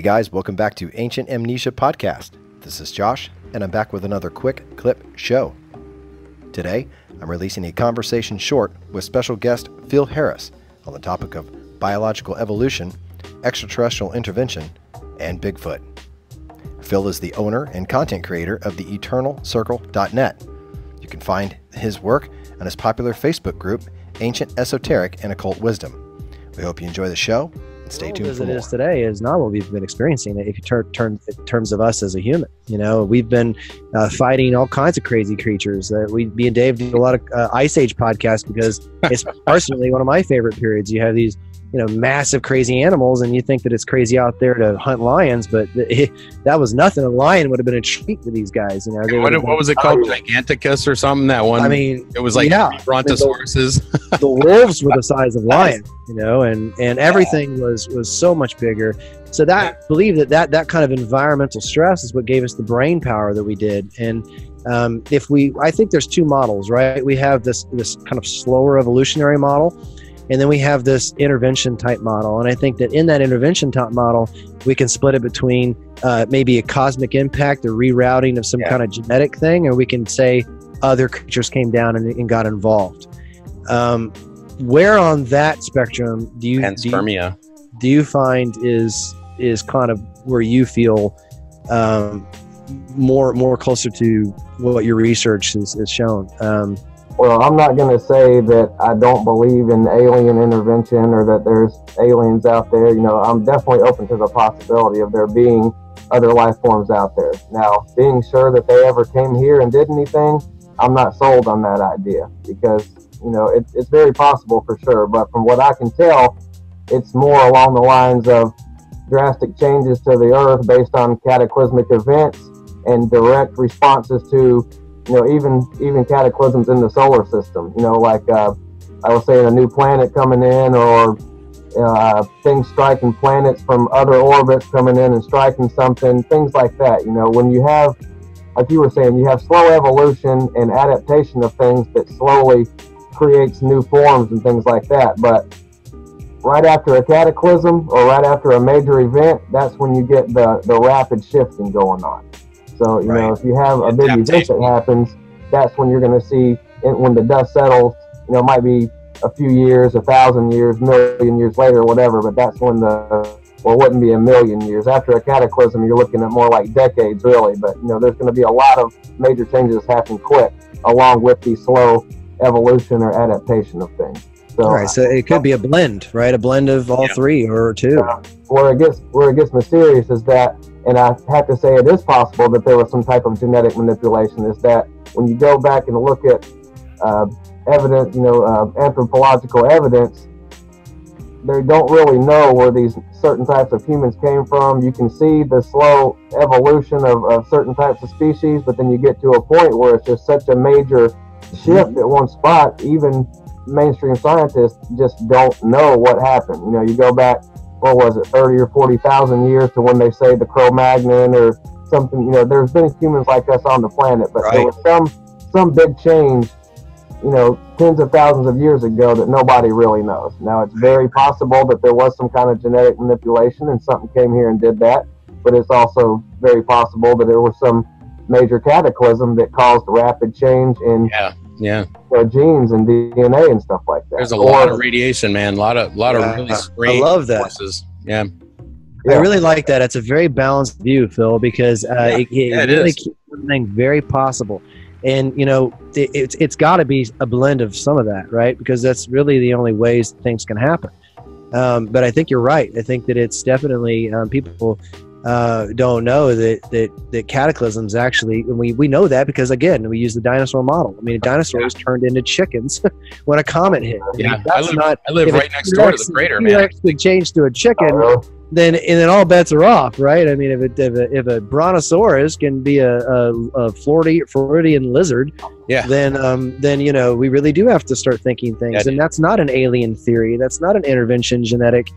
guys, welcome back to Ancient Amnesia Podcast. This is Josh, and I'm back with another quick clip show. Today, I'm releasing a conversation short with special guest Phil Harris on the topic of biological evolution, extraterrestrial intervention, and Bigfoot. Phil is the owner and content creator of the eternalcircle.net. You can find his work on his popular Facebook group, Ancient Esoteric and Occult Wisdom. We hope you enjoy the show. Stay tuned for more. As it is today is not what we've been experiencing. If you turn in terms of us as a human, we've been fighting all kinds of crazy creatures. Me and Dave do a lot of Ice Age podcasts because it's personally one of my favorite periods. You have these, massive crazy animals, and you think that it's crazy out there to hunt lions, but that was nothing. A lion would have been a treat to these guys. What was it called? Giganticus or something? That one. I mean, it was like brontosauruses. The wolves were the size of lions, and everything was so much bigger. So that believe that kind of environmental stress is what gave us the brain power that we did. And I think there's two models, right? We have this kind of slower evolutionary model, and then we have this intervention type model. And I think that in that intervention type model, we can split it between maybe a cosmic impact, a rerouting of some kind of genetic thing, or we can say other creatures came down and got involved. Where on that spectrum do you find is kind of where you feel more closer to what your research has shown? Well, I'm not going to say that I don't believe in alien intervention or that there's aliens out there. I'm definitely open to the possibility of there being other life forms out there. Now, being sure that they ever came here and did anything, I'm not sold on that idea because, it's very possible for sure. But from what I can tell, it's more along the lines of drastic changes to the Earth based on cataclysmic events and direct responses to even cataclysms in the solar system, like I was saying, a new planet coming in or things striking planets from other orbits coming in and striking something, things like that. When you have, like you were saying, you have slow evolution and adaptation of things that slowly creates new forms and things like that. But right after a cataclysm or right after a major event, that's when you get the rapid shifting going on. So, if you have a big event that happens, that's when you're going to see, when the dust settles, it might be a few years, 1,000 years, million years later, whatever, but that's when it wouldn't be a million years. After a cataclysm, you're looking at more like decades, really. But, there's going to be a lot of major changes happening quick, along with the slow evolution or adaptation of things. So it could be a blend, right? A blend of all three or two. Where it gets mysterious is that, and I have to say it is possible that there was some type of genetic manipulation, is that when you go back and look at evidence, anthropological evidence, they don't really know where these certain types of humans came from. You can see the slow evolution of certain types of species, but then you get to a point where it's just such a major shift at one spot, even mainstream scientists just don't know what happened. You go back, what was it, 30 or 40,000 years to when they say the Cro-Magnon or something. There's been humans like us on the planet, but there was some big change, tens of thousands of years ago that nobody really knows. Now, it's very possible that there was some kind of genetic manipulation and something came here and did that, but it's also very possible that there was some major cataclysm that caused rapid change in genes and DNA and stuff like that. There's a lot of radiation, man. A lot of really strange forces. Yeah. I really like that. It's a very balanced view, Phil, because it really keeps everything very possible. And, it's got to be a blend of some of that, right? Because that's really the only ways things can happen. But I think you're right. I think that it's definitely people don't know that cataclysms actually, and we know that because, again, we use the dinosaur model. I mean, dinosaurs turned into chickens when a comet hit. Yeah, I live right next door to the crater, man. Actually changed to a chicken, then all bets are off, right? I mean, if a brontosaurus can be a Floridian lizard, then we really do have to start thinking things. And that's not an alien theory. That's not an intervention genetic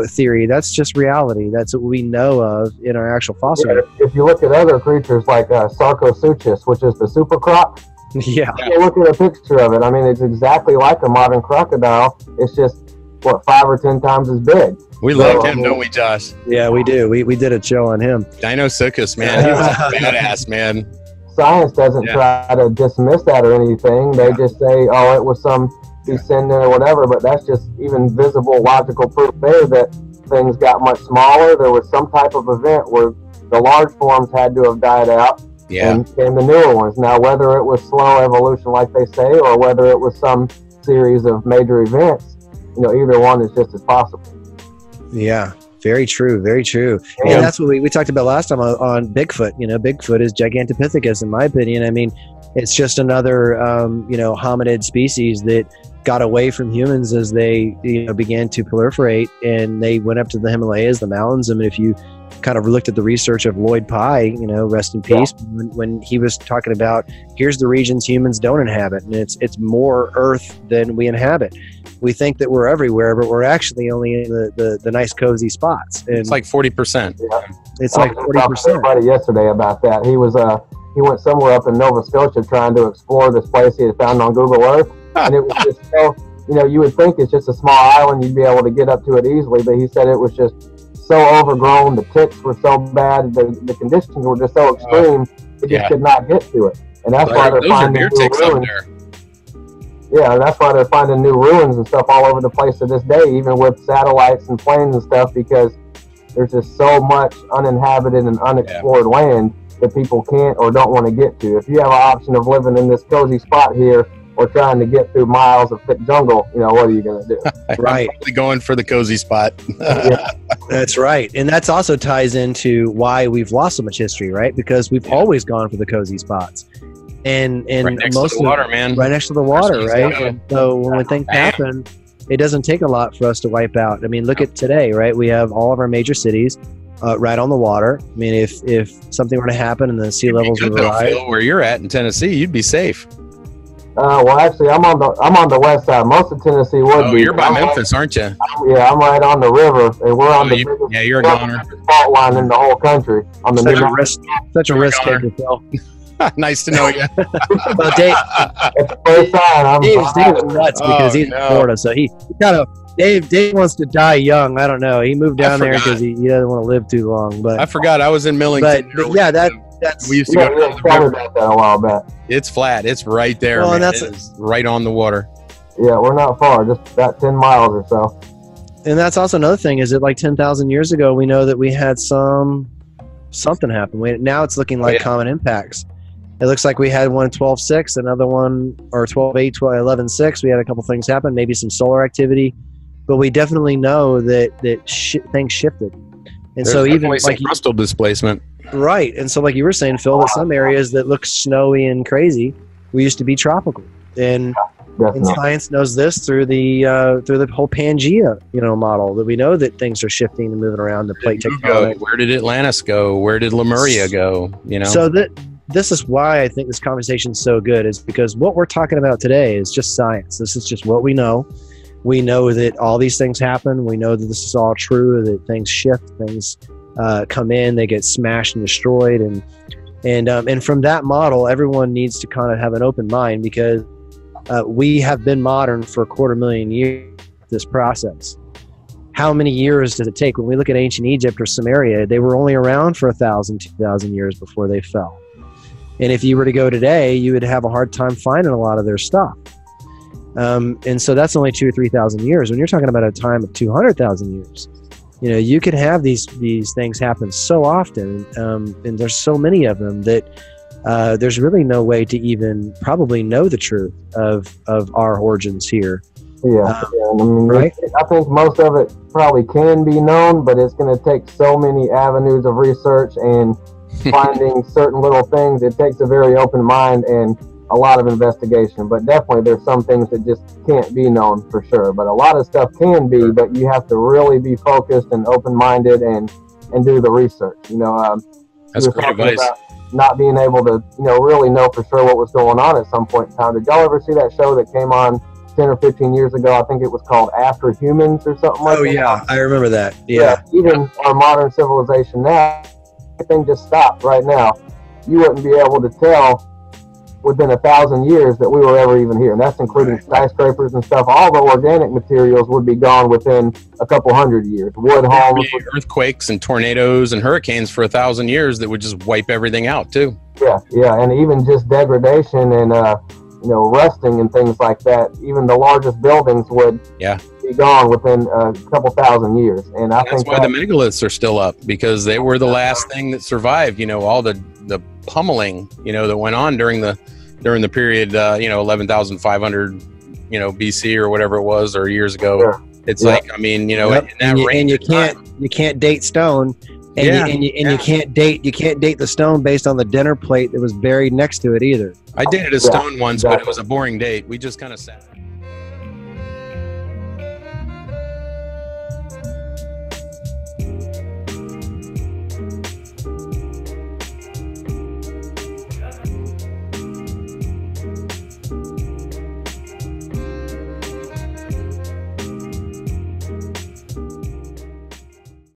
theory. That's just reality. That's what we know of in our actual fossil. If you look at other creatures like Sarcosuchus, which is the super croc, you look at a picture of it. I mean, it's exactly like a modern crocodile. It's just what, 5 or 10 times as big. We love him, don't we, Josh? Yeah, we do. We did a show on him. Dinosaurs, man. He was a badass, man. Science doesn't try to dismiss that or anything. They just say, oh, it was some descendant or whatever, but that's just even visible logical proof there that things got much smaller. There was some type of event where the large forms had to have died out and came the newer ones. Now, whether it was slow evolution like they say, or whether it was some series of major events, either one is just as possible. Yeah, very true, very true. And that's what we talked about last time on Bigfoot. Bigfoot is Gigantopithecus, in my opinion. I mean, it's just another, hominid species that got away from humans as they, began to proliferate, and they went up to the Himalayas, the mountains. I mean, if you kind of looked at the research of Lloyd Pye, rest in peace, when he was talking about, here's the regions humans don't inhabit, and it's more Earth than we inhabit. We think that we're everywhere, but we're actually only in the nice cozy spots. And it's like 40%. Yeah. It's like 40%. Somebody yesterday about that. He went somewhere up in Nova Scotia trying to explore this place he had found on Google Earth, and it was just so, you would think it's just a small island, you'd be able to get up to it easily, but he said it was just so overgrown, the ticks were so bad, the conditions were just so extreme, it just could not get to it. And that's why they're finding new ruins. Yeah, that's why they're finding new ruins and stuff all over the place to this day, even with satellites and planes and stuff, because there's just so much uninhabited and unexplored land that people can't or don't want to get to. If you have an option of living in this cozy spot here or trying to get through miles of thick jungle, what are you going to do? Right. I'm probably going for the cozy spot. That's right. And that's also ties into why we've lost so much history, right? Because we've always gone for the cozy spots. And right next to the water, man. Right next to the water, right? And so when things happen, it doesn't take a lot for us to wipe out. I mean, look at today, right? We have all of our major cities right on the water. I mean, if something were to happen and the sea levels would rise, where you're at in Tennessee, you'd be safe. Well, actually, I'm on the west side. Most of Tennessee would be. You're by Memphis, aren't you? Yeah, I'm right on the river, and we're on the biggest you're a goner. fault line in the whole country. On the such a risk to Phil. Nice to know you. Well, Dave, Dave's nuts because he's in Florida, so he kind of Dave wants to die young. I don't know. He moved down there because he doesn't want to live too long. But I forgot I was in Millington. But yeah, that's we used to go to the river. About that a while back. It's flat. It's right there. Well, man. It's right on the water. Yeah, we're not far. Just about 10 miles or so. And that's also another thing. Is that like 10,000 years ago, we know that we had something happen. Now it's looking like common impacts. It looks like we had one 12.6, another one, or 12.8, 11.6. We had a couple things happen, maybe some solar activity, but we definitely know that things shifted. And so even like crustal displacement, right? And so, like you were saying, Phil, that some areas that look snowy and crazy, we used to be tropical, and science knows this through the whole Pangea model, that we know that things are shifting and moving around the plate tectonic. Where did Atlantis go? Where did Lemuria go? So this is why I think this conversation is so good, is because what we're talking about today is just science. This is just what we know. We know that all these things happen. We know that this is all true, that things shift, things come in, they get smashed and destroyed. And from that model, everyone needs to kind of have an open mind, because we have been modern for 250,000 years, this process. How many years does it take? When we look at ancient Egypt or Sumeria, they were only around for 1,000, 2,000 years before they fell. And if you were to go today, you would have a hard time finding a lot of their stuff. And so that's only 2,000 or 3,000 years. When you're talking about a time of 200,000 years, you could have these things happen so often, and there's so many of them that there's really no way to even probably know the truth of our origins here. Yeah, I mean, right? I think most of it probably can be known, but it's going to take so many avenues of research and finding certain little things. It takes a very open mind and a lot of investigation, but definitely there's some things that just can't be known for sure. But a lot of stuff can be, but you have to really be focused and open-minded and do the research. That's great advice. Not being able to, really know for sure what was going on at some point in time. Did y'all ever see that show that came on 10 or 15 years ago? I think it was called After Humans or something like that. Oh yeah, I remember that. Yeah. Even our modern civilization now, everything just stopped right now. You wouldn't be able to tell within 1,000 years that we were ever even here. And that's including skyscrapers and stuff. All the organic materials would be gone within a couple hundred years. Wood homes. Earthquakes and tornadoes and hurricanes for 1,000 years that would just wipe everything out too. Yeah. And even just degradation and, rusting and things like that. Even the largest buildings would be gone within a couple thousand years. And I think that's why the megaliths are still up, because they were the last thing that survived. All the pummeling, that went on during the period, 11,500, BC or whatever it was, or years ago. Sure. It's like, in that range, you can't date stone, and you can't date the stone based on the dinner plate that was buried next to it either. I dated a stone once, but it was a boring date. We just kind of sat.